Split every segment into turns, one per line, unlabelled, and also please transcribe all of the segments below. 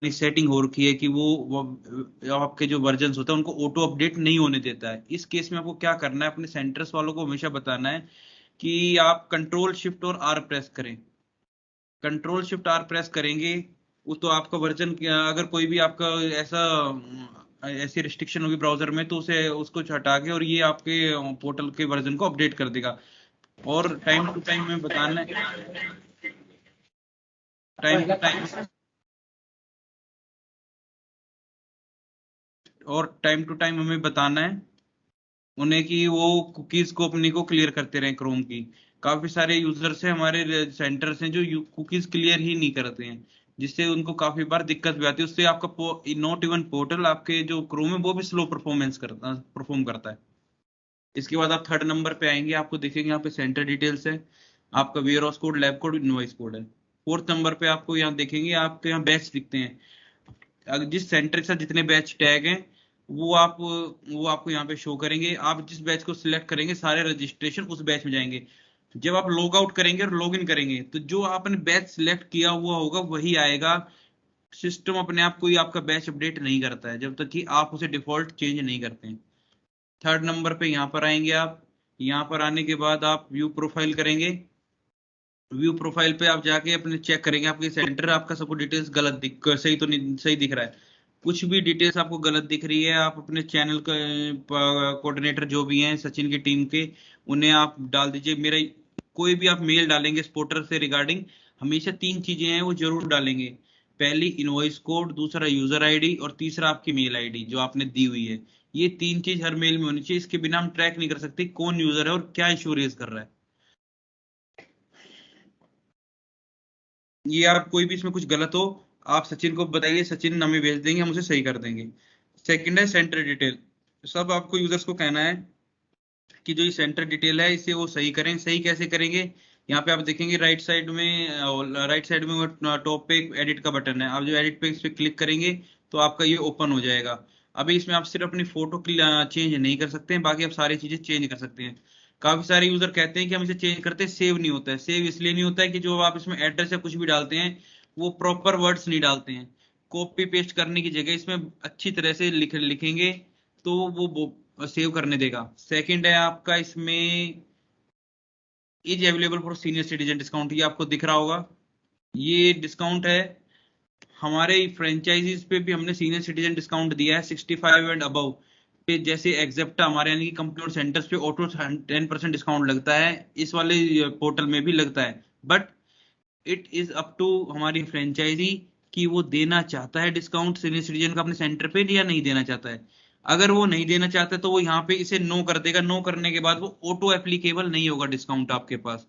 Setting हो रखी है कि वो आपके जो वर्जन होते हैं उनको ऑटो अपडेट नहीं होने देता है। इस केस में आपको क्या करना है, अपने सेंटर्स वालों को हमेशा बताना है कि आप कंट्रोल शिफ्ट और आर प्रेस करें। कंट्रोल शिफ्ट आर प्रेस करेंगे वो तो आपका वर्जन, अगर कोई भी आपका ऐसा ऐसी रिस्ट्रिक्शन होगी ब्राउजर में तो उसे उसको हटा के और ये आपके पोर्टल के वर्जन को अपडेट कर देगा। और टाइम टू टाइम में बताना है, टाइम टू टाइम, और टाइम टू टाइम हमें बताना है उन्हें कि वो कुकीज को अपनी को क्लियर करते रहें क्रोम की। काफी सारे यूजर्स हैं हमारे सेंटर्स हैं जो कुकीज क्लियर ही नहीं करते हैं, जिससे उनको काफी बार दिक्कत भी आती है। उससे आपका नॉट इवन पोर्टल, आपके जो क्रोम है वो भी स्लो परफॉर्म करता है। इसके बाद आप थर्ड नंबर पे आएंगे, आपको देखेंगे यहाँ पे सेंटर डिटेल्स है, आपका warehouse code, lab code, invoice code है। फोर्थ नंबर पे आपको यहाँ देखेंगे, आपके यहाँ बैच दिखते हैं। अगर जिस सेंटर के साथ जितने बैच टैग हैं वो आपको यहाँ पे शो करेंगे। आप जिस बैच को सिलेक्ट करेंगे सारे रजिस्ट्रेशन उस बैच में जाएंगे। जब आप लॉग आउट करेंगे और लॉग इन करेंगे तो जो आपने बैच सिलेक्ट किया हुआ होगा वही आएगा। सिस्टम अपने आप कोई आपका बैच अपडेट नहीं करता है जब तक कि आप उसे डिफॉल्ट चेंज नहीं करते हैं। थर्ड नंबर पे यहाँ पर आएंगे आप। यहाँ पर आने के बाद आप व्यू प्रोफाइल करेंगे। व्यू प्रोफाइल पे आप जाके अपने चेक करेंगे आपके सेंटर, आपका सब डिटेल्स गलत दिख, सही तो नहीं, सही दिख रहा है। कुछ भी डिटेल्स आपको गलत दिख रही है, आप अपने चैनल कोऑर्डिनेटर जो भी हैं सचिन की टीम के, उन्हें आप डाल दीजिए। मेरा कोई भी आप मेल डालेंगे स्पोर्टर से रिगार्डिंग, हमेशा तीन चीजें हैं वो जरूर डालेंगे। पहली इनवॉइस कोड, दूसरा यूजर आईडी, और तीसरा आपकी मेल आईडी जो आपने दी हुई है। ये तीन चीज हर मेल में होनी चाहिए, इसके बिना हम ट्रैक नहीं कर सकते कौन यूजर है और क्या इशू रेज कर रहा है। ये आप कोई भी इसमें कुछ गलत हो आप सचिन को बताइए, सचिन हमें भेज देंगे, हम उसे सही कर देंगे। सेकंड है सेंटर डिटेल। सब आपको यूजर्स को कहना है कि जो ये सेंटर डिटेल है इसे वो सही करें। सही कैसे करेंगे, यहाँ पे आप देखेंगे राइट साइड में वो टॉप पे एक एडिट का बटन है, आप जो एडिट पे इस पे क्लिक करेंगे तो आपका ये ओपन हो जाएगा। अभी इसमें आप सिर्फ अपनी फोटो चेंज नहीं कर सकते हैं, बाकी आप सारी चीजें चेंज कर सकते हैं। काफी सारे यूजर कहते हैं कि हम इसे चेंज करते हैं सेव नहीं होता है। सेव इसलिए नहीं होता है कि जो आप इसमें एड्रेस या कुछ भी डालते हैं वो प्रॉपर वर्ड्स नहीं डालते हैं। कॉपी पेस्ट करने की जगह इसमें अच्छी तरह से लिखेंगे तो वो सेव करने देगा। सेकंड है आपका इसमें is available for senior citizen discount, ये आपको दिख रहा होगा। ये डिस्काउंट है हमारे फ्रेंचाइजीज पे भी, हमने सीनियर सिटीजन डिस्काउंट दिया है 65 एंड अबव पे। जैसे एक्सेप्टा हमारे यानी कि कंपनी और सेंटर्स पे ऑटो 10% डिस्काउंट लगता है, इस वाले पोर्टल में भी लगता है। But it is up to हमारी फ्रेंचाइजी कि वो देना चाहता है डिस्काउंट सीनियर सिटीजन का अपने सेंटर पे या नहीं देना चाहता है। अगर वो नहीं देना चाहता है तो वो यहाँ पे इसे नो कर देगा। नो करने के बाद वो ऑटो एप्लीकेबल नहीं होगा डिस्काउंट आपके पास।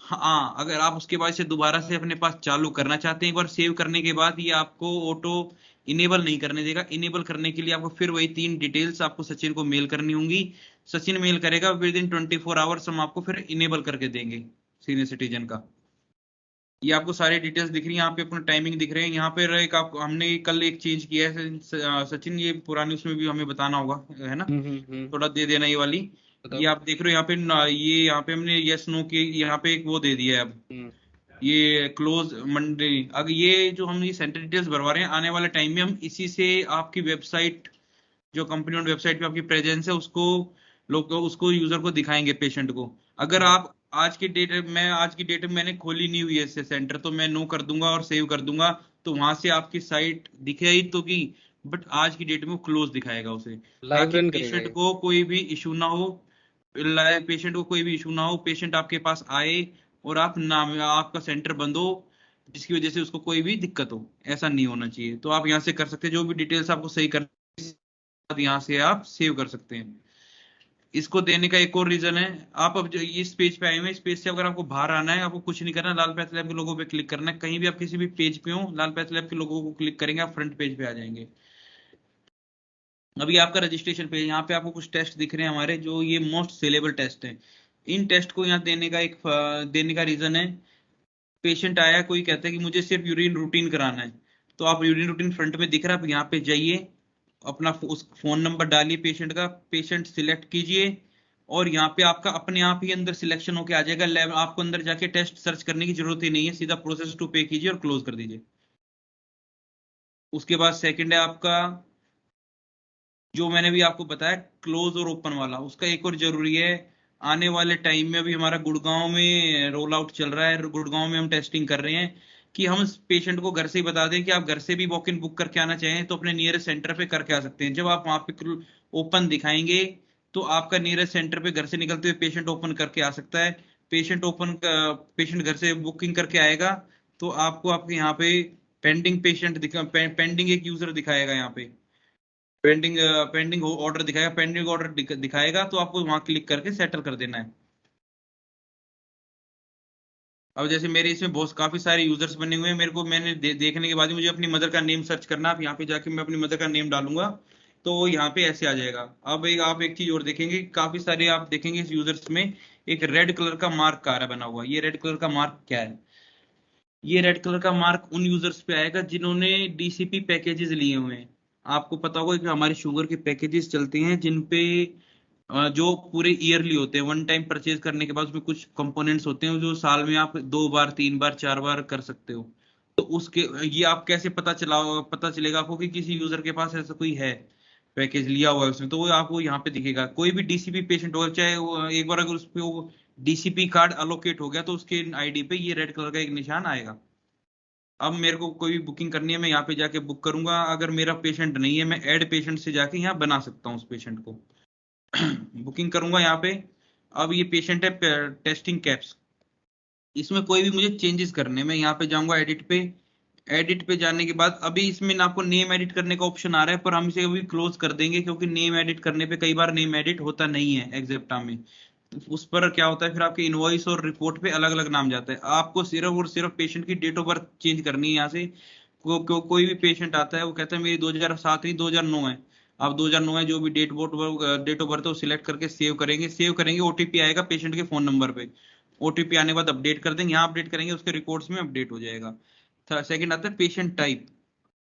हाँ, अगर आप उसके बाद से दोबारा से अपने पास चालू करना चाहते हैं एक बार सेव करने के बाद, ये आपको ऑटो इनेबल नहीं करने देगा। इनेबल करने के लिए आपको फिर वही तीन डिटेल्स आपको सचिन को मेल करनी होंगी। सचिन मेल करेगा, विद इन 24 आवर्स हम आपको फिर इनेबल करके देंगे सीनियर सिटीजन का। ये आपको सारी डिटेल्स दिख रही है, यहाँ पे अपना टाइमिंग दिख रहे हैं। यहाँ पे एक आप हमने कल एक चेंज किया है सचिन, ये पुरानी उसमें भी हमें बताना होगा, है ना? थोड़ा दे देना ये वाली।
बताओ।
ये आप देख रहे हो यहाँ पे ये यहाँ पे हमने यस नो की यहाँ पे एक वो दे दिया है अब।
हम्म।
ये क्लोज मंडे। अगर ये जो हम ये सेंटर डिटेल्स भरवा रहे हैं आने वाले टाइम में हम इसी से आपकी वेबसाइट, जो कंपनी और वेबसाइट पे आपकी प्रेजेंस है उसको लोग उसको यूजर को दिखाएंगे, पेशेंट को। अगर आप आज की डेट में मैंने खोली नहीं हुई है इससे सेंटर, तो मैं नो कर दूंगा और सेव कर दूंगा तो वहां से आपकी साइट दिखे ही तो की, बट आज की डेट में वो क्लोज दिखाएगा उसे,
लाइव
ताकि
रन करेगा
पेशेंट
ये।
को कोई भी इशू ना हो। पेशेंट को कोई भी इशू ना हो, पेशेंट आपके पास आए और आप नाम आपका सेंटर बंद हो जिसकी वजह से उसको कोई भी दिक्कत हो, ऐसा नहीं होना चाहिए। तो आप यहाँ से कर सकते हैं जो भी डिटेल्स आपको सही कर, यहाँ से आप सेव कर सकते हैं। इसको देने का एक और रीजन है, आप अब जो इस पेज पे आए हुए हैं, इस पेज से अगर आपको बाहर आना है आपको कुछ नहीं करना, लाल पैथ लैब के लोगों पे क्लिक करना है। कहीं भी आप किसी भी पेज पे हो लाल पैथ लैब के लोगों को क्लिक करेंगे आप फ्रंट पेज पे आ जाएंगे। अभी आपका रजिस्ट्रेशन पेज, यहाँ पे आपको कुछ टेस्ट दिख रहे हैं हमारे, जो ये मोस्ट सेलेबल टेस्ट हैं। इन टेस्ट को यहाँ देने का रीजन है, पेशेंट आया कोई कहता है कि मुझे सिर्फ यूरिन रूटीन कराना है, तो आप यूरिन रूटीन फ्रंट में दिख रहा है, आप यहाँ पे जाइए, अपना उस फोन नंबर डालिए पेशेंट का, पेशेंट सिलेक्ट कीजिए, और यहाँ पे आपका अपने आप ही अंदर सिलेक्शन होके आ जाएगा। लैब आपको अंदर जाके टेस्ट सर्च करने की जरूरत ही नहीं है, सीधा प्रोसेस टू पे कीजिए और क्लोज कर दीजिए। उसके बाद सेकंड है आपका, जो मैंने भी आपको बताया क्लोज और ओपन वाला, उसका एक और जरूरी है। आने वाले टाइम में अभी हमारा गुड़गांव में रोल आउट चल रहा है, गुड़गांव में हम टेस्टिंग कर रहे हैं कि हम पेशेंट को घर से ही बता दें कि आप घर से भी वॉक इन बुक करके आना चाहें तो अपने नियरेस्ट सेंटर पे करके आ सकते हैं। जब आप वहां पे ओपन दिखाएंगे तो आपका नियरेस्ट सेंटर पे घर से निकलते हुए पेशेंट ओपन करके आ सकता है। पेशेंट घर से बुकिंग करके आएगा तो आपको आपके यहाँ पे पेंडिंग एक यूजर दिखाएगा यहाँ पे, पेंडिंग ऑर्डर दिखाएगा, पेंडिंग ऑर्डर दिखाएगा तो आपको वहां क्लिक करके सेटल कर देना है। अब जैसे मेरे इसमें बहुत काफी सारे यूजर्स बने हुए हैं, मेरे को देखने के बाद ही मुझे अपनी मदर का नेम सर्च करना। आप यहाँ पे जाके मैं अपनी मदर का नेम डालूंगा तो वो यहाँ पे ऐसे आ जाएगा। अब आप एक चीज और देखेंगे, काफी सारे आप देखेंगे इस यूजर्स में एक रेड कलर का मार्क आ रहा बना हुआ। ये रेड कलर का मार्क क्या है? ये रेड कलर का मार्क उन यूजर्स पे आएगा जिन्होंने डीसीपी पैकेजेस लिए हुए हैं। आपको पता होगा कि हमारी शुगर के पैकेजेस चलते हैं जिन पे जो पूरे ईयरली होते हैं, वन टाइम परचेज करने के बाद उसमें कुछ कंपोनेंट्स होते हैं जो साल में आप 2 बार 3 बार 4 बार कर सकते हो। तो उसके ये आप कैसे पता चलेगा आपको कि किसी यूजर के पास ऐसा कोई है पैकेज लिया हुआ है उसने, तो वो आपको यहाँ पे दिखेगा। कोई भी डीसीपी पेशेंट होगा, चाहे वो एक बार अगर उस पे वो डीसीपी कार्ड अलोकेट हो गया तो उसके आईडी पे ये रेड कलर का एक निशान आएगा। अब मेरे को कोई भी बुकिंग करनी है, मैं यहाँ पे जाके बुक करूंगा। अगर मेरा पेशेंट नहीं है, मैं ऐड पेशेंट से जाके यहाँ बना सकता हूँ उस पेशेंट को। बुकिंग करूंगा यहाँ पे। अब ये पेशेंट है टेस्टिंग कैप्स, इसमें कोई भी मुझे चेंजेस करने हैं, मैं यहाँ पे जाऊंगा एडिट पे। एडिट पे जाने के बाद अभी इसमें ना आपको नेम एडिट करने का ऑप्शन आ रहा है, पर हम इसे अभी क्लोज कर देंगे क्योंकि नेम एडिट करने पे कई बार नेम एडिट होता नहीं है एग्जेप्टा में। उस पर क्या होता है, फिर आपके इनवॉइस और रिपोर्ट पे अलग अलग नाम जाता है। आपको सिर्फ और सिर्फ पेशेंट की डेट ऑफ बर्थ चेंज करनी है यहाँ से। कोई भी पेशेंट आता है वो कहता है मेरी 2007 नहीं 2009 है। आप 2009 है जो भी डेट ऑफ बर्थ है वो सिलेक्ट करके सेव करेंगे ओटीपी आएगा पेशेंट के फोन नंबर पे। ओटीपी आने के बाद अपडेट कर देंगे, यहाँ अपडेट करेंगे उसके रिकॉर्ड्स में अपडेट हो जाएगा। सेकंड आता है पेशेंट टाइप।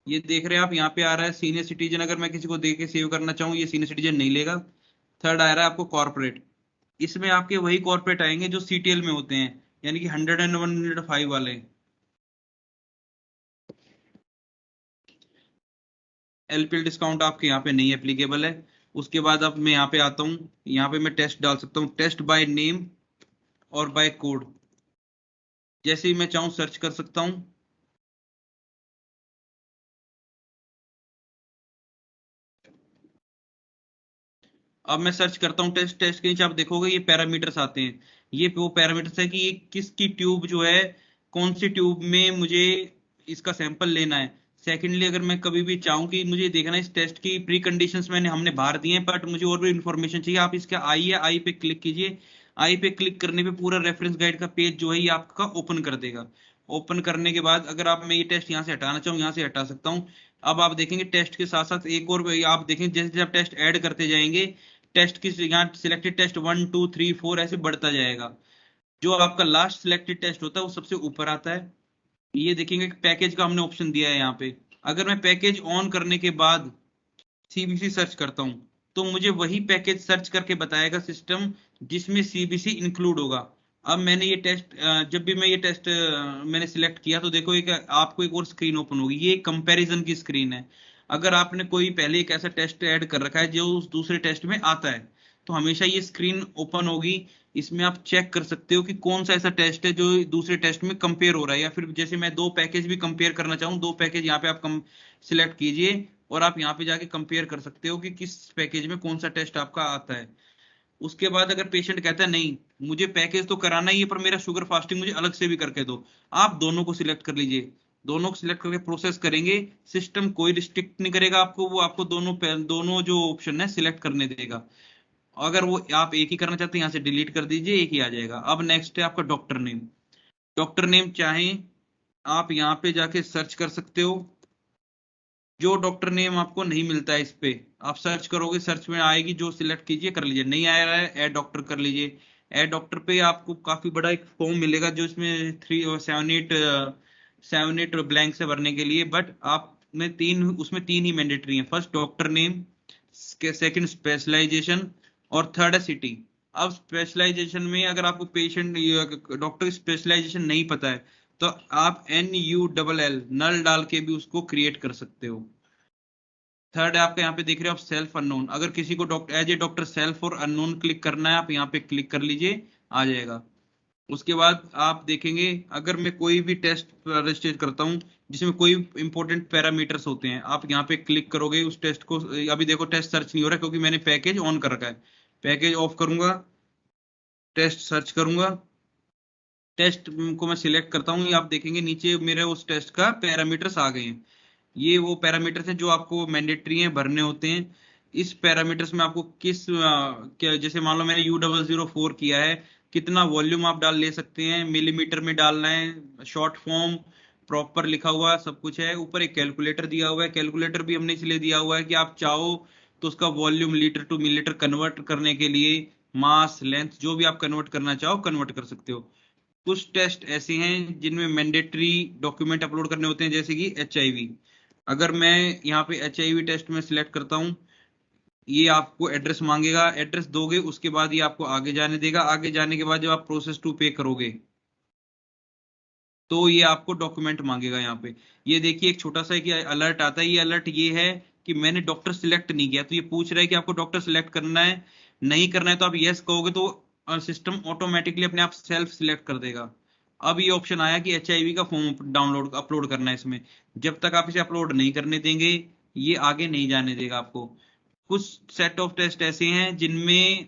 ये देख रहे हैं आप, यहाँ पे आ रहा है सीनियर सिटीजन, अगर मैं किसी को दे के सेव करना चाहूँ ये सीनियर सिटीजन नहीं लेगा। थर्ड आ रहा है आपको कॉर्पोरेट, इसमें आपके वही कॉर्पोरेट आएंगे जो सीटीएल में होते हैं, यानी कि 101 105 वाले। एलपीएल डिस्काउंट आपके यहाँ पे नहीं एप्लीकेबल है। उसके बाद अब मैं यहाँ पे आता हूँ, यहाँ पे मैं टेस्ट डाल सकता हूँ, टेस्ट बाय नेम और बाय कोड। जैसे ही मैं चाहूँ सर्च कर सकता हूँ। अब मैं सर्च करता हूँ टेस्ट, टेस्ट के नीचे आप देखोगे ये पैरामीटर्स आते हैं। ये वो पैरामीटर्स है कि ये किसकी ट्यूब जो है, कौन सी ट्यूब में मुझे इसका सैंपल लेना है। सेकेंडली अगर मैं कभी भी चाहूँ कि मुझे देखना है इस टेस्ट की प्री कंडीशंस हमने बाहर दिए हैं, बट मुझे और भी इंफॉर्मेशन चाहिए, आप इसका आई पे क्लिक कीजिए। आई पे क्लिक करने पे पूरा रेफरेंस गाइड का पेज जो है ये आपका ओपन कर देगा। ओपन करने के बाद अगर आप मैं ये टेस्ट यहाँ से हटाना चाहूँ यहाँ से हटा सकता हूँ। अब आप देखेंगे टेस्ट के साथ साथ एक और आप देखेंगे जैसे जैसे आप टेस्ट ऐड करते जाएंगे, टेस्ट की यहाँ सिलेक्टेड टेस्ट 1 2 3 4 ऐसे बढ़ता जाएगा। जो आपका लास्ट सिलेक्टेड टेस्ट होता है वो सबसे ऊपर आता है। ये देखेंगे कि पैकेज का हमने ऑप्शन दिया है यहाँ पे। अगर मैं पैकेज ऑन करने के बाद सीबीसी सर्च करता हूँ तो मुझे वही पैकेज सर्च करके बताएगा सिस्टम जिसमें सीबीसी इंक्लूड होगा। अब मैंने ये टेस्ट जब भी मैं ये टेस्ट मैंने सिलेक्ट किया तो देखो एक आपको एक और स्क्रीन ओपन होगी, ये कंपैरिजन की स्क्रीन है। अगर आपने कोई पहले एक ऐसा टेस्ट ऐड कर रखा है जो उस दूसरे टेस्ट में आता है तो हमेशा ये स्क्रीन ओपन होगी। इसमें आप चेक कर सकते हो कि कौन सा ऐसा टेस्ट है जो दूसरे टेस्ट में कंपेयर हो रहा है, या फिर जैसे मैं दो पैकेज भी कंपेयर करना चाहूँ, दो पैकेज यहाँ पे आप सिलेक्ट कीजिए और आप यहाँ पे जाके कंपेयर कर सकते हो कि किस पैकेज में कौन सा टेस्ट आपका आता है। उसके बाद अगर पेशेंट कहता है नहीं मुझे पैकेज तो कराना ही है पर मेरा शुगर फास्टिंग मुझे अलग से भी करके दो, आप दोनों को सिलेक्ट कर लीजिए। दोनों को सिलेक्ट करके प्रोसेस करेंगे, सिस्टम कोई रिस्ट्रिक्ट नहीं करेगा आपको, वो आपको दोनों दोनों जो ऑप्शन है सिलेक्ट करने देगा। अगर वो आप एक ही करना चाहते हैं यहाँ से डिलीट कर दीजिए, एक ही आ जाएगा। अब नेक्स्ट है आपका डॉक्टर नेम। डॉक्टर नेम चाहें आप यहाँ पे जाके सर्च कर सकते हो। जो डॉक्टर नेम आपको नहीं मिलता है इस पे आप सर्च करोगे, सर्च में आएगी जो सिलेक्ट कीजिए कर लीजिए, नहीं आ रहा है ऐड डॉक्टर कर लीजिए। ऐड डॉक्टर पे आपको काफी बड़ा एक फॉर्म मिलेगा जो इसमें 7 8 ब्लैंक से भरने के लिए, बट आप में तीन उसमें तीन ही मैंडेटरी हैं। First doctor name, second specialization और थर्ड है सिटी। अब स्पेशलाइजेशन में अगर आपको पेशेंट डॉक्टर स्पेशलाइजेशन नहीं पता है तो आप NULL नल डाल के भी उसको क्रिएट कर सकते हो। थर्ड है आपका यहाँ पे देख रहे हो आप सेल्फ अननोन, अगर किसी को doctor as a doctor self और अननोन क्लिक करना है आप यहाँ पे क्लिक कर लीजिए, आ जाएगा। उसके बाद आप देखेंगे अगर मैं कोई भी टेस्ट रजिस्टर करता हूँ जिसमें कोई इंपॉर्टेंट पैरामीटर्स होते हैं, आप यहाँ पे क्लिक करोगे उस टेस्ट को। अभी देखो टेस्ट सर्च नहीं हो रहा क्योंकि मैंने पैकेज ऑन कर रखा है। पैकेज ऑफ करूंगा, टेस्ट सर्च करूंगा, टेस्ट को मैं सिलेक्ट करता हूँ, ये आप देखेंगे नीचे मेरे उस टेस्ट का पैरामीटर्स आ गए हैं। ये वो पैरामीटर्स हैं जो आपको मैंडेटरी हैं, भरने होते हैं। इस पैरामीटर्स में आपको क्या, जैसे मान लो मैंने U004 किया है, कितना वॉल्यूम आप डाल ले सकते हैं, मिलीमीटर में डालना है, शॉर्ट फॉर्म प्रॉपर लिखा हुआ सब कुछ है। ऊपर एक कैलकुलेटर दिया हुआ है, कैलकुलेटर भी हमने इसलिए दिया हुआ है कि आप चाहो तो उसका volume litre to millilitre convert करने के लिए मास लेंथ जो भी आप कन्वर्ट करना चाहो कन्वर्ट कर सकते हो। कुछ टेस्ट ऐसे हैं जिनमें मैंडेटरी डॉक्यूमेंट अपलोड करने होते हैं, जैसे कि HIV। अगर मैं यहाँ पे HIV टेस्ट में सिलेक्ट करता हूँ, ये आपको एड्रेस मांगेगा, एड्रेस दोगे उसके बाद ये आपको आगे जाने देगा। आगे जाने के बाद जब आप प्रोसेस टू पे करोगे तो ये आपको डॉक्यूमेंट मांगेगा यहाँ पे। ये देखिए एक छोटा सा कि अलर्ट आता है, ये अलर्ट ये है कि मैंने डॉक्टर सिलेक्ट नहीं किया, तो ये पूछ रहा है कि आपको डॉक्टर सिलेक्ट करना है, नहीं करना है तो आप यस कहोगे तो सिस्टम ऑटोमेटिकली अपने आप सेल्फ सिलेक्ट कर देगा। अब ये ऑप्शन आया कि HIV का फॉर्म डाउनलोड अपलोड करना है इसमें, जब तक आप इसे अपलोड नहीं करने देंगे ये आगे नहीं जाने देगा आपको। कुछ सेट ऑफ टेस्ट ऐसे हैं जिनमें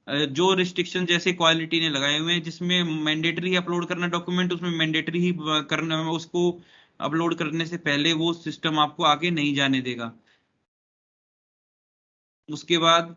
जो रिस्ट्रिक्शन जैसे क्वालिटी ने लगाए हुए हैं, जिसमें मैंडेटरी ही अपलोड करना डॉक्यूमेंट, उसमें मैंडेटरी ही करना, उसको अपलोड करने से पहले वो सिस्टम आपको आगे नहीं जाने देगा। उसके बाद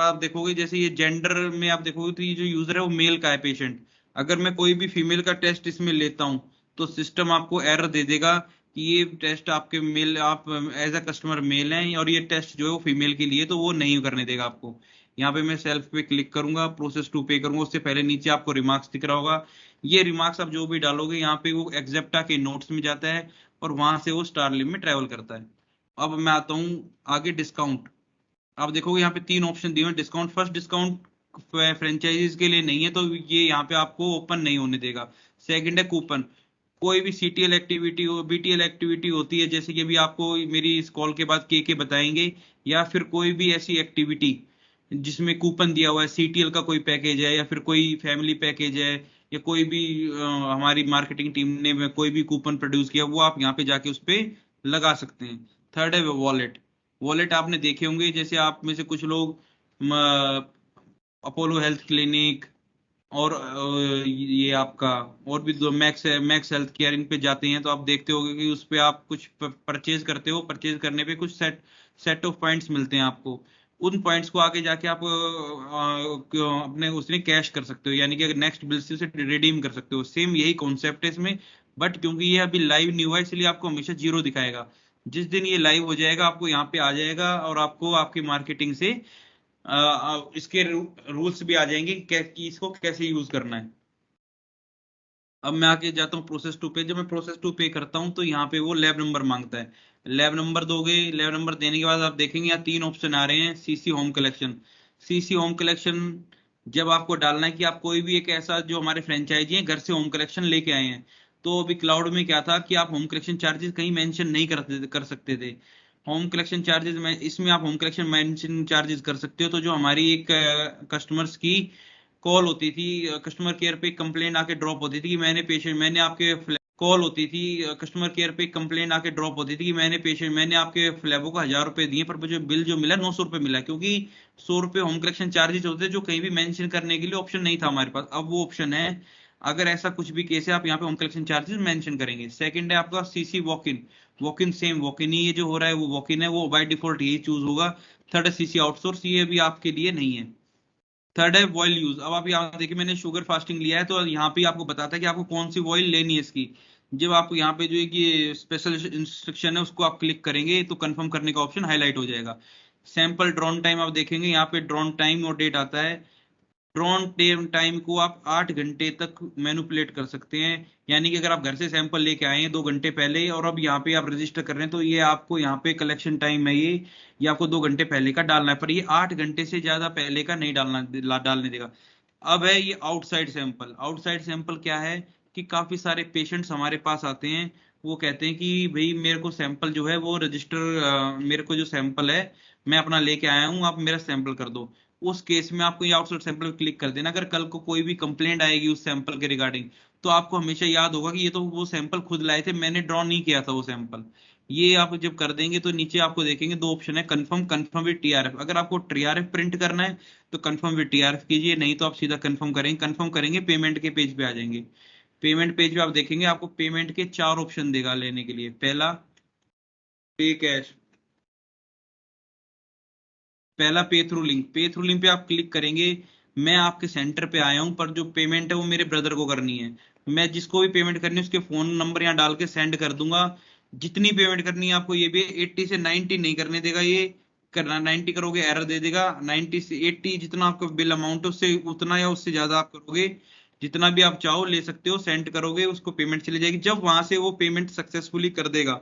आप देखोगे जैसे ये जेंडर में आप देखोगे तो ये जो यूजर है वो मेल का है पेशेंट। अगर मैं कोई भी फीमेल का टेस्ट इसमें लेता हूँ तो सिस्टम आपको एरर दे देगा कि ये टेस्ट आपके मेल, आप एज अ कस्टमर मेल हैं और ये टेस्ट जो है वो फीमेल के लिए, तो वो नहीं करने देगा आपको। यहाँ पे मैं सेल्फ पे क्लिक करूंगा, प्रोसेस टू पे करूंगा, उससे पहले नीचे आपको रिमार्क्स दिख रहा होगा। ये रिमार्क्स आप जो भी डालोगे यहाँ पे वो एक्सेप्टा के नोट्स में जाता है और वहां से वो स्टारलिंक में ट्रेवल करता है। अब मैं आता हूँ आगे डिस्काउंट। आप देखोगे यहाँ पे तीन ऑप्शन दिए हुए हैं डिस्काउंट। फर्स्ट डिस्काउंट फ्रेंचाइजीज के लिए नहीं है तो ये यहाँ पे आपको ओपन नहीं होने देगा। सेकंड है कूपन। कोई भी CTL एक्टिविटी हो, BTL एक्टिविटी होती है, जैसे कि अभी आपको मेरी इस कॉल के बाद के बताएंगे, या फिर कोई भी ऐसी एक्टिविटी जिसमें कूपन दिया हुआ है, CTL का कोई पैकेज है या फिर कोई फैमिली पैकेज है, या कोई भी हमारी मार्केटिंग टीम ने कोई भी कूपन प्रोड्यूस किया, वो आप यहाँ पे जाके उस पे लगा सकते हैं। थर्ड है वॉलेट। वॉलेट आपने देखे होंगे, जैसे आप में से कुछ लोग अपोलो हेल्थ क्लिनिक और ये आपका और भी दो मैक्स हेल्थ केयर, इन पे जाते हैं तो आप देखते होंगे कि उस पे आप कुछ परचेज करते हो, परचेज करने पे कुछ सेट ऑफ पॉइंट्स मिलते हैं आपको। उन पॉइंट्स को आगे जाके आप अपने उसमें कैश कर सकते हो, यानी कि अगर नेक्स्ट बिल से उसे रिडीम कर सकते हो। सेम यही कॉन्सेप्ट है इसमें, बट क्योंकि ये अभी लाइव नहीं हुआ है इसलिए आपको हमेशा जीरो दिखाएगा। जिस दिन ये लाइव हो जाएगा आपको यहाँ पे आ जाएगा और आपको आपकी मार्केटिंग से इसके रूल्स भी आ जाएंगे कि इसको कैसे यूज करना है। अब मैं आके जाता हूँ प्रोसेस टू पे। जब मैं प्रोसेस टू पे करता हूँ तो यहाँ पे वो लैब नंबर मांगता है। लैब नंबर दोगे, लैब नंबर देने के बाद आप देखेंगे यहाँ तीन ऑप्शन आ रहे हैं। CC home collection. CC home collection जब आपको डालना है कि आप कोई भी एक ऐसा जो हमारे फ्रेंचाइजी है घर से होम कलेक्शन लेके आए हैं, तो अभी क्लाउड में क्या था कि आप होम कलेक्शन चार्जेस कहीं मेंशन नहीं कर सकते थे। होम कलेक्शन चार्जेस में इसमें आप होम कलेक्शन मेंशन चार्जेस कर सकते हो। तो जो हमारी एक कस्टमर्स की कॉल होती थी, कस्टमर केयर पे कंप्लेन आके ड्रॉप होती थी कि मैंने आपके कॉल होती थी कस्टमर केयर पे कंप्लेन आके ड्रॉप होती थी कि मैंने आपके फ्लैबो को 1000 रुपए दिए पर मुझे बिल जो मिला 900 रुपए मिला, क्योंकि 100 रुपए होम कलेक्शन चार्जेस होते थे जो कहीं भी मेंशन करने के लिए ऑप्शन नहीं था हमारे पास। अब वो ऑप्शन है। अगर ऐसा कुछ भी केस है आप यहाँ पे होम कलेक्शन चार्जेस मेंशन करेंगे। सेकंड है आपका CC walk in. Walk in same walk in ही ये जो हो रहा है वो वॉक इन है, वो बाय डिफॉल्ट यही चूज होगा। थर्ड है CC आउटसोर्स, ये भी आपके लिए नहीं है। थर्ड है वॉइल यूज। अब आप यहाँ देखिए मैंने शुगर फास्टिंग लिया है तो यहाँ पे आपको बताता है कि आपको कौन सी वॉइल लेनी है इसकी। जब आप यहाँ पे जो है कि स्पेशल इंस्ट्रक्शन है उसको आप क्लिक करेंगे तो कंफर्म करने का ऑप्शन हाईलाइट हो जाएगा। सैंपल ड्रॉन टाइम आप देखेंगे यहाँ पे ड्रॉन टाइम और डेट आता है। ड्रॉन टाइम को आप 8 घंटे तक मैनिपुलेट कर सकते हैं। यानी कि अगर आप घर से सैंपल लेके आए हैं 2 घंटे पहले और अब यहाँ पे आप रजिस्टर कर रहे हैं, तो ये आपको यहाँ पे कलेक्शन टाइम है, ये आपको 2 घंटे पहले का डालना है, पर ये 8 घंटे से ज्यादा पहले का नहीं डालने देगा। अब है ये आउटसाइड सैंपल। आउटसाइड सैंपल क्या है कि काफी सारे पेशेंट्स हमारे पास आते हैं, वो कहते हैं कि भाई मेरे को सैंपल जो है वो रजिस्टर, मेरे को जो सैंपल है मैं अपना लेके आया हूँ, आप मेरा सैंपल कर दो। उस केस में आपको ये आउटसाइड सैंपल पे क्लिक कर देना। अगर कल को कोई भी कंप्लेंट आएगी उस सैंपल के रिगार्डिंग, तो आपको हमेशा याद होगा कि ये तो वो सैंपल खुद लाए थे, मैंने ड्रॉ नहीं किया था वो सैंपल। ये आप जब कर देंगे तो नीचे आपको देखेंगे 2 ऑप्शन है, कंफर्म, कंफर्म विद टीआरएफ। अगर आपको टीआरएफ प्रिंट करना है तो कंफर्म विद टीआरएफ कीजिए, नहीं तो आप सीधा कंफर्म करेंगे। कंफर्म करेंगे पेमेंट के पेज पे आ जाएंगे। पेमेंट पेज पे आप देखेंगे आपको पेमेंट के 4 ऑप्शन देगा लेने के लिए। पहला पे कैश, पहला पे थ्रू लिंक पे आप क्लिक करेंगे। मैं आपके सेंटर पे आया हूं, पर जो पेमेंट है वो मेरे ब्रदर को करनी है। मैं जिसको भी पेमेंट करनी है उसके फोन नंबर यहाँ डाल के सेंड कर दूंगा। जितनी पेमेंट करनी है आपको, ये भी 80 से 90 नहीं करने देगा ये। करना 90 करोगे एरर दे देगा। 90 से 80 जितना आपका बिल अमाउंट है उससे उतना या उससे ज्यादा आप करोगे, जितना भी आप चाहो ले सकते हो, सेंड करोगे उसको पेमेंट चली जाएगी। जब वहां से वो पेमेंट सक्सेसफुली कर देगा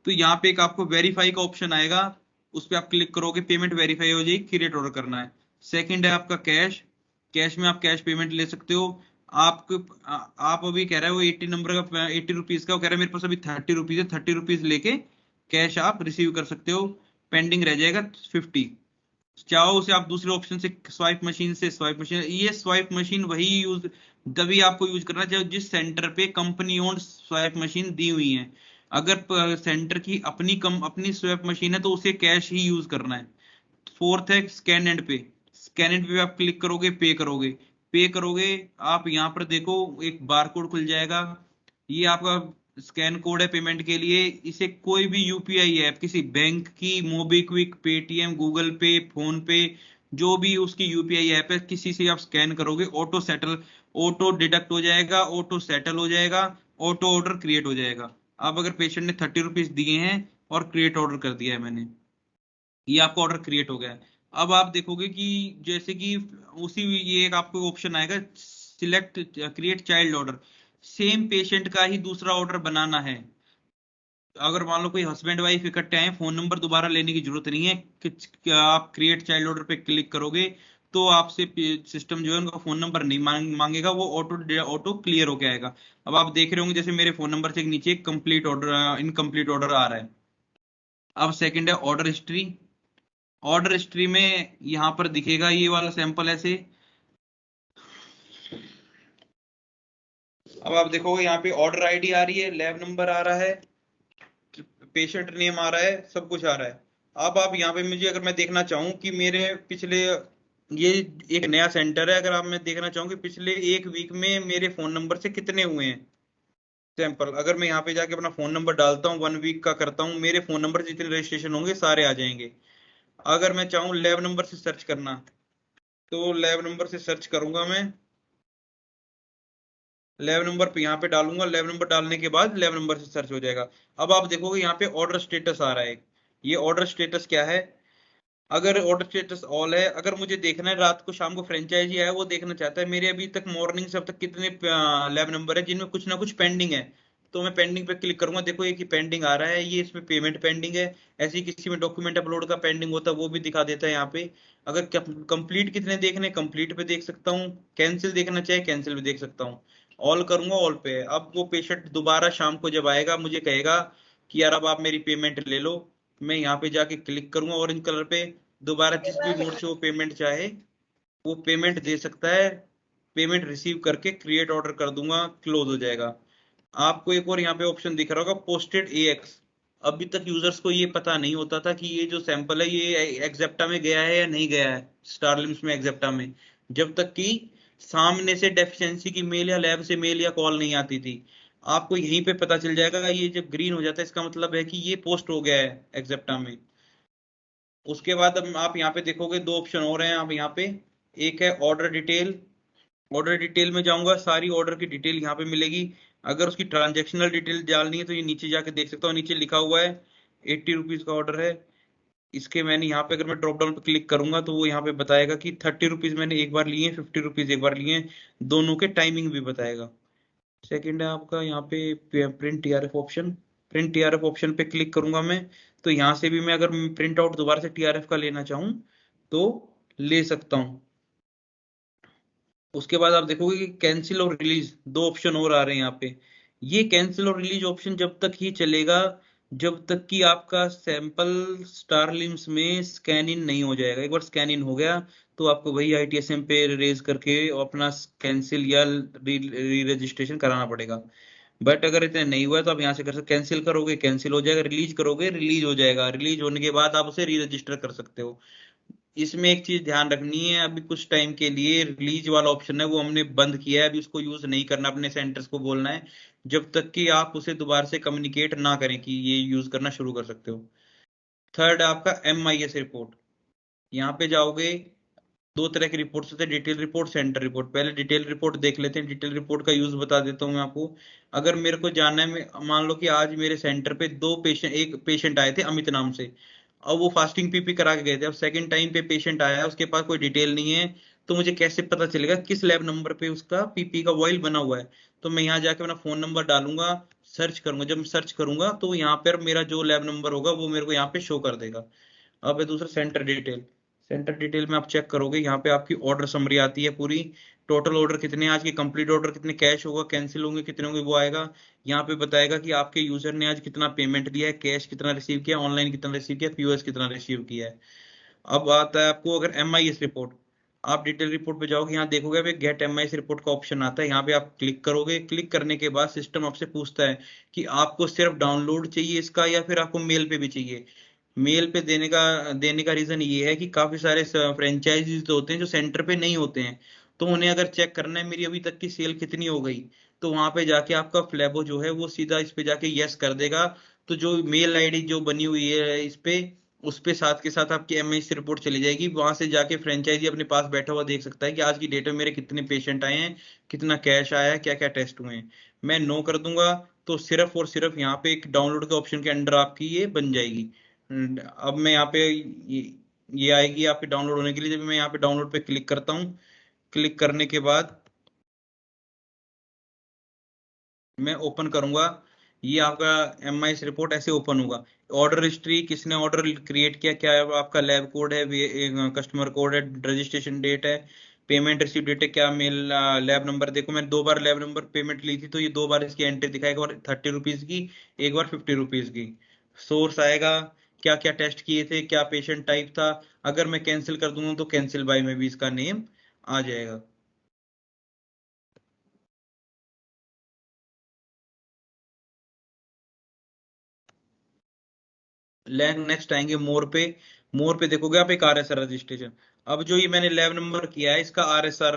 तो यहाँ पे एक आपको वेरीफाई का ऑप्शन आएगा, उस पर आप क्लिक करोगे, पेमेंट वेरीफाई हो जाएगी, क्रिएट ऑर्डर करना है। सेकंड है आपका कैश। कैश में आप कैश पेमेंट ले सकते हो। आपको आप अभी कह रहे हो 80 नंबर का, 80 रुपीज का, वो कह रहा है मेरे पास अभी 30 रुपीज है, 30 रुपीज लेके कैश आप रिसीव कर सकते हो। पेंडिंग रह जाएगा 50। चाहो उसे आप दूसरे ऑप्शन से स्वाइप मशीन से स्वाइप मशीन, ये स्वाइप मशीन वही यूज तभी आपको यूज करना चाहिए जिस सेंटर पे कंपनी ओन्ड स्वाइप मशीन दी हुई है। अगर सेंटर की अपनी स्वाइप मशीन है तो उसे कैश ही यूज करना है। फोर्थ है स्कैन एंड पे। स्कैन एंड पे आप क्लिक करोगे, पे करोगे। पे करोगे, आप यहाँ पर देखो एक बार कोड खुल जाएगा। ये आपका स्कैन कोड है पेमेंट के लिए। इसे कोई भी यूपीआई ऐप, किसी बैंक की, मोबीक्विक, पेटीएम, गूगल पे, फोन पे, जो भी उसकी यूपीआई ऐप है, किसी से आप स्कैन करोगे, ऑटो सेटल, ऑटो डिडक्ट हो जाएगा, ऑटो सेटल हो जाएगा, ऑटो ऑर्डर क्रिएट हो जाएगा। अब अगर पेशेंट ने 30 रुपीज दिए हैं और क्रिएट ऑर्डर कर दिया है मैंने, ये आपका ऑर्डर क्रिएट हो गया है। अब आप देखोगे कि जैसे कि उसी ये एक आपको ऑप्शन आएगा, select create child order. Same patient का ही दूसरा ऑर्डर बनाना है। अगर मान लो कोई हस्बैंड वाइफ इकट्ठे आए, फोन नंबर दोबारा लेने की जरूरत नहीं है कि आप क्रिएट चाइल्ड ऑर्डर पे क्लिक करोगे तो आपसे सिस्टम जो है उनका फोन नंबर नहीं मांगेगा, वो ऑटो ऑटो क्लियर होके आएगा। अब आप देख रहे होंगे जैसे मेरे फोन नंबर से नीचे कंप्लीट ऑर्डर, इनकम्प्लीट ऑर्डर आ रहा है। अब सेकंड है ऑर्डर हिस्ट्री। ऑर्डर हिस्ट्री में यहाँ पर दिखेगा ये वाला सैंपल ऐसे। अब आप देखोगे यहाँ पे ऑर्डर आईडी आ रही है, लैब नंबर आ रहा है, पेशेंट नेम आ रहा है, सब कुछ आ रहा है। अब आप यहाँ पे मुझे अगर मैं देखना चाहूँ कि मेरे पिछले, ये एक नया सेंटर है, अगर आप मैं देखना चाहूँ कि पिछले एक वीक में मेरे फोन नंबर से कितने हुए हैं सैंपल, अगर मैं यहाँ पे जाके अपना फोन नंबर डालता हूँ, 1 वीक का करता हूँ, मेरे फोन नंबर जितने रजिस्ट्रेशन होंगे सारे आ जाएंगे। अगर मैं चाहूँ लैब नंबर से सर्च करना, तो लैब नंबर से सर्च करूंगा मैं। लैब नंबर पे यहाँ पे डालूंगा, लैब नंबर डालने के बाद लैब नंबर से सर्च हो जाएगा। अब आप देखोगे यहाँ पे ऑर्डर स्टेटस आ रहा है। ये ऑर्डर स्टेटस क्या है? अगर ऑर्डर स्टेटस ऑल है, अगर मुझे देखना है रात को शाम को फ्रेंचाइजी है वो देखना चाहता है मेरे अभी तक मॉर्निंग से अब तक कितने लैब नंबर है जिनमें कुछ ना कुछ पेंडिंग है, तो मैं पेंडिंग पे क्लिक करूंगा। देखो ये कि पेंडिंग आ रहा है, ये इसमें पेमेंट पेंडिंग है। ऐसे ही किसी में डॉक्यूमेंट अपलोड का पेंडिंग होता है वो भी दिखा देता है यहाँ पे। अगर कंप्लीट कितने देखने, कंप्लीट पे देख सकता हूँ। कैंसिल देखना चाहे कैंसिल भी देख सकता हूँ। ऑल करूंगा, ऑल पे है। अब वो पेशेंट दोबारा शाम को जब आएगा मुझे कहेगा कि यार अब आप मेरी पेमेंट ले लो, मैं यहाँ पे जाके क्लिक करूंगा ऑरेंज कलर पे। दोबारा जिस भी मोड से वो पेमेंट चाहे वो पेमेंट दे सकता है। पेमेंट रिसीव करके क्रिएट ऑर्डर कर दूंगा, क्लोज हो जाएगा। आपको एक और यहाँ पे ऑप्शन दिख रहा होगा, पोस्टेड एएक्स। अभी तक यूजर्स को ये पता नहीं होता था कि ये जो सैंपल है ये एग्जेप्टा में गया है या नहीं गया है, स्टारलिम्स में, एग्जेप्टा में, जब तक कि सामने से डेफिशिएंसी की मेल या लैब से मेल या कॉल नहीं आती थी। आपको यहीं पे पता चल जाएगा, ये जब ग्रीन हो जाता है इसका मतलब है कि ये पोस्ट हो गया है एग्जेप्टा में। उसके बाद अब आप यहाँ पे देखोगे 2 ऑप्शन और हैं आप यहाँ पे। एक है ऑर्डर डिटेल। ऑर्डर डिटेल में जाऊंगा, सारी ऑर्डर की डिटेल यहाँ पे मिलेगी। अगर उसकी ट्रांजेक्शनल डिटेल डालनी है तो ये नीचे जाके देख सकता हूँ, नीचे लिखा हुआ है 80 रुपीज का ऑर्डर है। इसके मैंने यहाँ पे अगर मैं ड्रॉप डाउन पे क्लिक करूंगा तो वो यहाँ पे बताएगा कि 30 रुपीज मैंने एक बार लिए, 50 रुपीज एक बार लिए, दोनों के टाइमिंग भी बताएगा। सेकंड है आपका यहाँ पे print TRF option. Print TRF option पे क्लिक करूंगा मैं, तो यहाँ से भी मैं अगर प्रिंट आउट दोबारा से टीआरएफ का लेना चाहूँ तो ले सकता हूँ। उसके बाद आप देखोगे कि कैंसिल और रिलीज दो ऑप्शन और आ रहे हैं यहाँ पे। ये कैंसिल और रिलीज ऑप्शन जब तक ही चलेगा जब तक कि आपका सैंपल स्टारलिम्स में स्कैन इन नहीं हो जाएगा। एक बार स्कैन इन हो गया तो आपको वही आईटीएसएम पे रेज करके अपना कैंसिल या री रजिस्ट्रेशन कराना पड़ेगा। बट अगर इतना नहीं हुआ तो आप यहाँ से कर सकते, कैंसिल करोगे कैंसिल हो जाएगा, रिलीज करोगे रिलीज हो जाएगा, रिलीज होने के बाद आप उसे री रजिस्टर कर सकते हो। इसमें एक चीज ध्यान रखनी है, अभी कुछ टाइम के लिए रिलीज वाला ऑप्शन है वो हमने बंद किया है, अभी उसको यूज नहीं करना, अपने सेंटर्स को बोलना है जब तक कि आप उसे दोबारा से कम्युनिकेट ना करें कि ये यूज करना शुरू कर सकते हो। थर्ड है आपका MIS रिपोर्ट। यहाँ पे जाओगे, दो तरह की रिपोर्ट्स होते हैं, डिटेल रिपोर्ट, सेंटर रिपोर्ट। पहले डिटेल रिपोर्ट देख लेते हैं। डिटेल रिपोर्ट का यूज बता देता हूँ मैं आपको। अगर मेरे को जानना है, मान लो कि आज मेरे सेंटर पे दो पेशेंट, एक पेशेंट आए थे अमित नाम से, अब वो फास्टिंग पीपी करा के गए थे, अब सेकंड टाइम पे पेशेंट आया है, उसके पास कोई डिटेल नहीं है, तो मुझे कैसे पता चलेगा किस लैब नंबर पे उसका पीपी का वॉइल बना हुआ है? तो मैं यहाँ जाके अपना फोन नंबर डालूंगा, सर्च करूंगा, जब मैं सर्च करूंगा तो यहाँ पर मेरा जो लैब नंबर होगा वो मेरे को यहाँ पे शो कर देगा। अब है दूसरा सेंटर डिटेल। सेंटर डिटेल में आप चेक करोगे, यहाँ पे आपकी ऑर्डर समरी आती है पूरी, टोटल ऑर्डर कितने हैं आज के, कंप्लीट ऑर्डर कितने, कैश होगा, कैंसिल होंगे कितने होंगे वो आएगा। यहाँ पे बताएगा कि आपके यूजर ने आज कितना पेमेंट दिया है, कैश कितना रिसीव किया, ऑनलाइन कितना रिसीव किया, पीओएस कितना रिसीव किया है। अब आता है आपको अगर MIS रिपोर्ट, आप डिटेल रिपोर्ट पे जाओगे, यहाँ देखोगे अब गेट MIS रिपोर्ट का ऑप्शन आता है, यहाँ पे आप क्लिक करोगे। क्लिक करने के बाद सिस्टम आपसे पूछता है कि आपको सिर्फ डाउनलोड चाहिए इसका या फिर आपको मेल पे भी चाहिए। मेल पे देने का रीजन ये है कि काफी सारे फ्रेंचाइजीज होते हैं जो सेंटर पे नहीं होते हैं, तो उन्हें अगर चेक करना है मेरी अभी तक की सेल कितनी हो गई, तो वहां पे जाके आपका फ्लेबो जो है वो सीधा इस पे जाके यस कर देगा। तो जो मेल आईडी जो बनी हुई है इस पे, उस पे साथ के साथ आपकी MIS रिपोर्ट चली जाएगी, वहां से जाके फ्रेंचाइजी अपने पास बैठा हुआ देख सकता है कि आज की डेट में मेरे कितने पेशेंट आए हैं, कितना कैश आया है, क्या क्या टेस्ट हुए हैं। मैं नो कर दूंगा तो सिर्फ और सिर्फ यहाँ पे एक डाउनलोड के ऑप्शन के अंडर आपकी ये बन जाएगी। अब मैं यहाँ पे ये आएगी आपके डाउनलोड होने के लिए, जब मैं यहाँ पे डाउनलोड पे क्लिक करता हूँ, क्लिक करने के बाद मैं ओपन करूंगा, ये आपका MIS रिपोर्ट ऐसे ओपन होगा। ऑर्डर हिस्ट्री, किसने ऑर्डर क्रिएट किया, क्या है आपका लैब कोड है, कस्टमर कोड है, रजिस्ट्रेशन डेट है, पेमेंट रिसीव डेट है, क्या मेल लैब नंबर। देखो मैंने दो बार लैब नंबर पेमेंट ली थी तो ये दो बार इसकी एंट्री दिखाएगा, एक बार 30 रुपीज की, एक बार 50 रुपीज की। सोर्स आएगा, क्या क्या टेस्ट किए थे, क्या पेशेंट टाइप था। अगर मैं कैंसिल कर दूंगा तो कैंसिल बाय में भी इसका नेम आ जाएगा। नेक्स्ट आएंगे मोर पे। मोर पे देखोगे आप एक RSR रजिस्ट्रेशन। अब जो ये मैंने लैब नंबर किया है इसका RSR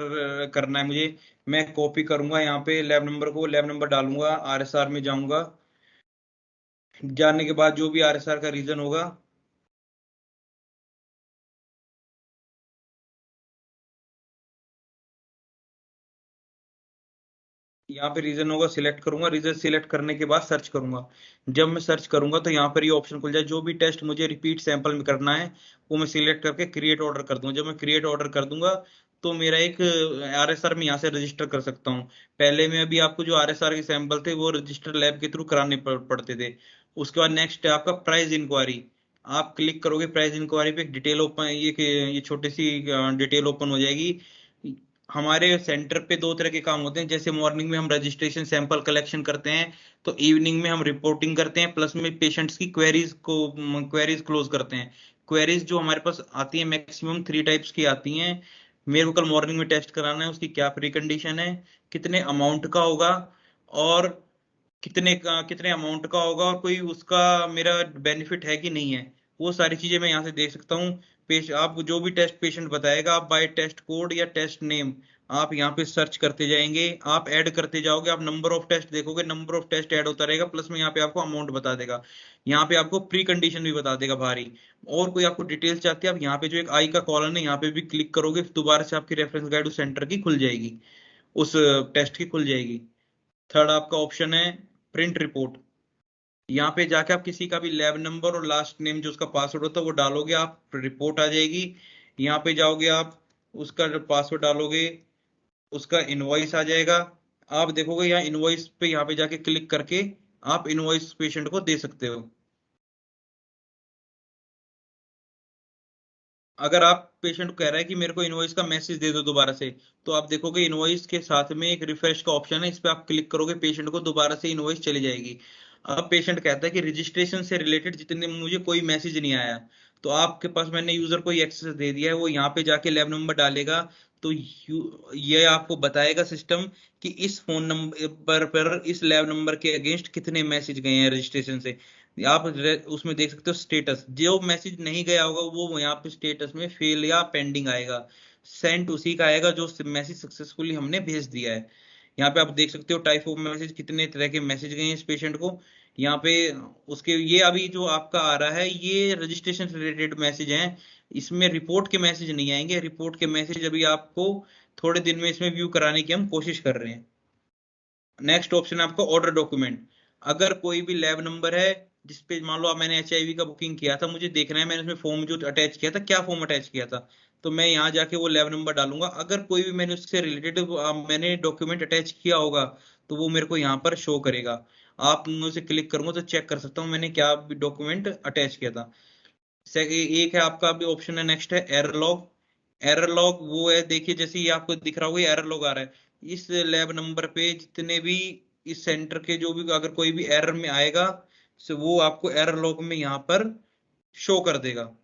करना है मुझे। मैं कॉपी करूंगा यहाँ पे लैब नंबर को, लैब नंबर डालूंगा, RSR में जाऊंगा, जाने के बाद जो भी RSR का रीजन होगा, यहाँ पे रीजन होगा, सिलेक्ट करूंगा, रीजन सिलेक्ट करने के बाद सर्च करूंगा। जब मैं सर्च करूंगा तो यहाँ पर ये ऑप्शन खुल जाए, जो भी टेस्ट मुझे रिपीट सैंपल में करना है वो मैं सिलेक्ट करके क्रिएट ऑर्डर कर दूंगा। जब मैं क्रिएट ऑर्डर कर दूंगा तो मेरा एक RSR में यहाँ से रजिस्टर कर सकता हूँ। पहले में अभी आपको जो RSR के सैंपल थे वो रजिस्टर लैब के थ्रू कराने पड़ते थे। उसके बाद नेक्स्ट है आपका प्राइस इंक्वायरी। आप क्लिक करोगे प्राइस इंक्वायरी पे, एक डिटेल ओपन, ये छोटी सी डिटेल ओपन हो जाएगी। हमारे सेंटर पे दो तरह के काम होते हैं, जैसे मॉर्निंग में हम रजिस्ट्रेशन सैंपल कलेक्शन करते हैं, तो इवनिंग में हम रिपोर्टिंग करते हैं, प्लस में पेशेंट्स की क्वेरीज क्लोज करते हैं। क्वेरीज जो हमारे पास आती है मैक्सिमम 3 टाइप्स की आती हैं। मेरे को कल मॉर्निंग में टेस्ट कराना है, उसकी क्या प्री कंडीशन है, कितने अमाउंट का होगा, और कितने अमाउंट का होगा, और कोई उसका मेरा बेनिफिट है कि नहीं है, वो सारी चीजें मैं यहाँ से देख सकता हूँ। आप जो भी टेस्ट पेशेंट बताएगा, आप बाय टेस्ट कोड या टेस्ट नेम आप यहाँ पे सर्च करते जाएंगे, आप ऐड करते जाओगे, आप नंबर ऑफ टेस्ट देखोगे, नंबर ऑफ टेस्ट ऐड होता रहेगा, प्लस में यहाँ पे आपको अमाउंट बता देगा। यहाँ पे आपको प्री कंडीशन भी बता देगा भारी। और कोई आपको डिटेल्स चाहती है, आप यहाँ पे जो एक आई का कॉलम है यहाँ पे भी क्लिक करोगे, दोबारा से आपकी रेफरेंस गाइड उस सेंटर की खुल जाएगी, उस टेस्ट की खुल जाएगी। थर्ड आपका ऑप्शन है प्रिंट रिपोर्ट। यहाँ पे जाके आप किसी का भी लैब नंबर और लास्ट नेम जो उसका पासवर्ड होता है वो डालोगे, आप रिपोर्ट आ जाएगी। यहाँ पे जाओगे आप, उसका पासवर्ड डालोगे, उसका इनवॉइस आ जाएगा। आप देखोगे यहाँ इनवॉइस पे, यहाँ पे जाके क्लिक करके आप इनवॉइस पेशेंट को दे सकते हो। अगर आप पेशेंट को कह रहा है कि मेरे को इनवॉइस का मैसेज दे दो दोबारा से, तो आप देखोगे इनवॉइस के साथ में एक रिफ्रेश का ऑप्शन है, इस पे आप क्लिक करोगे, पेशेंट को दोबारा से इनवॉइस चली जाएगी। अब पेशेंट कहता है कि रजिस्ट्रेशन से रिलेटेड जितने मुझे कोई मैसेज नहीं आया, तो आपके पास मैंने यूजर को एक्सेस दे दिया है, वो यहाँ पे जाके लैब नंबर डालेगा, तो ये आपको बताएगा सिस्टम कि इस फोन नंबर पर इस लैब नंबर के अगेंस्ट कितने मैसेज गए हैं रजिस्ट्रेशन से। आप उसमें देख सकते हो स्टेटस, जो मैसेज नहीं गया होगा वो यहाँ पे स्टेटस में फेल या पेंडिंग आएगा। सेंट उसी का आएगा जो मैसेज सक्सेसफुली हमने भेज दिया है। यहाँ पे आप देख सकते हो टाइप ऑफ मैसेज, कितने तरह के मैसेज गए हैं इस पेशेंट को। यहाँ पे उसके ये अभी जो आपका आ रहा है ये रजिस्ट्रेशन से रिलेटेड मैसेज हैं, इसमें रिपोर्ट के मैसेज नहीं आएंगे। रिपोर्ट के मैसेज अभी आपको थोड़े दिन में इसमें व्यू कराने की हम कोशिश कर रहे हैं। नेक्स्ट ऑप्शन है आपका ऑर्डर डॉक्यूमेंट। अगर कोई भी लैब नंबर है जिसपे मान लो आप, मैंने एचआईवी का बुकिंग किया था, मुझे देखना है मैंने उसमें फॉर्म जो अटैच किया था क्या फॉर्म अटैच किया था, तो मैं यहाँ जाके वो लैब नंबर डालूंगा। अगर कोई भी मैंने उससे रिलेटेड मैंने डॉक्यूमेंट अटैच किया होगा, तो वो मेरे को यहाँ पर शो करेगा। आप उसे क्लिक करूंगा तो चेक कर सकता हूँ मैंने क्या डॉक्यूमेंट अटैच किया था। एक है आपका अभी ऑप्शन है, नेक्स्ट है एरर लॉग। एरर लॉग वो है, देखिए जैसे ये आपको दिख रहा होगा ये एरर लॉग आ रहा है, इस लैब नंबर पे जितने भी इस सेंटर के जो भी अगर कोई भी एरर में आएगा, तो वो आपको एरर लॉग में यहाँ पर शो कर देगा।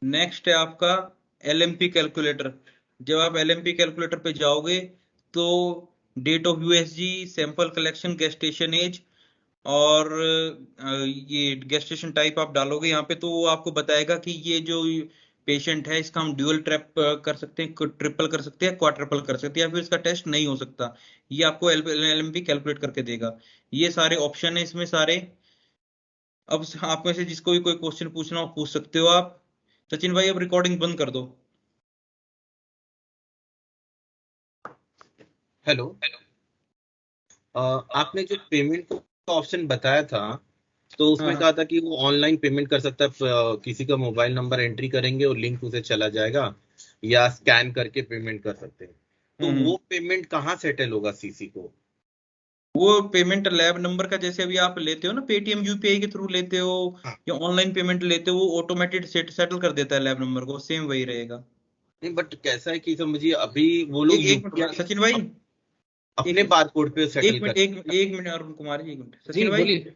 नेक्स्ट है आपका एलएमपी कैलकुलेटर। जब आप एलएमपी कैलकुलेटर पे जाओगे, तो date of USG, sample collection, gestation age, और ये गेस्टेशन टाइप आप डालोगे यहाँ पे, तो वो आपको बताएगा कि ये जो पेशेंट है इसका हम ड्यूअल ट्रैप कर सकते हैं, ट्रिपल कर सकते हैं, क्वाड्रपल कर सकते हैं, या फिर इसका टेस्ट नहीं हो सकता। ये आपको एलएमपी कैलकुलेट करके देगा। ये सारे ऑप्शन है इसमें सारे। अब आप में से जिसको भी कोई क्वेश्चन पूछना हो पूछ सकते हो आप। सचिन भाई अब रिकॉर्डिंग बंद कर दो।
हेलो। आपने जो पेमेंट का ऑप्शन बताया था, तो
हाँ
उसमें
हाँ।
कहा था कि वो ऑनलाइन पेमेंट कर सकता है। किसी का मोबाइल नंबर एंट्री करेंगे और लिंक उसे चला जाएगा, या स्कैन करके पेमेंट कर सकते हैं। तो
हम्म।
वो पेमेंट कहाँ सेटल होगा सीसी को?
वो पेमेंट लैब नंबर का, जैसे अभी आप लेते हो ना पेटीएम यूपीआई के थ्रू लेते हो
हाँ।
या ऑनलाइन पेमेंट लेते हो, वो ऑटोमेटेड सेटल कर देता है लैब नंबर को, सेम वही रहेगा।
नहीं, बट कैसा है कि समझिए अभी वो लोग
एक मिनट
यूपीआई
सचिन भाई, एक
अपने बार कोड पे सेटल कर।
एक मिनट अरुण कुमार जी, एक मिनट
जी
सचिन भाई,
बोलिए।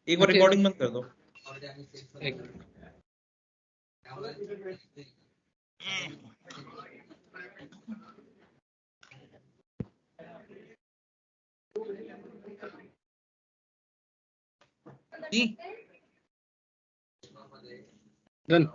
एक
हाँ
बार
ठीक
रिकॉर्डिंग बंद कर दो।
एक
जी।
डन।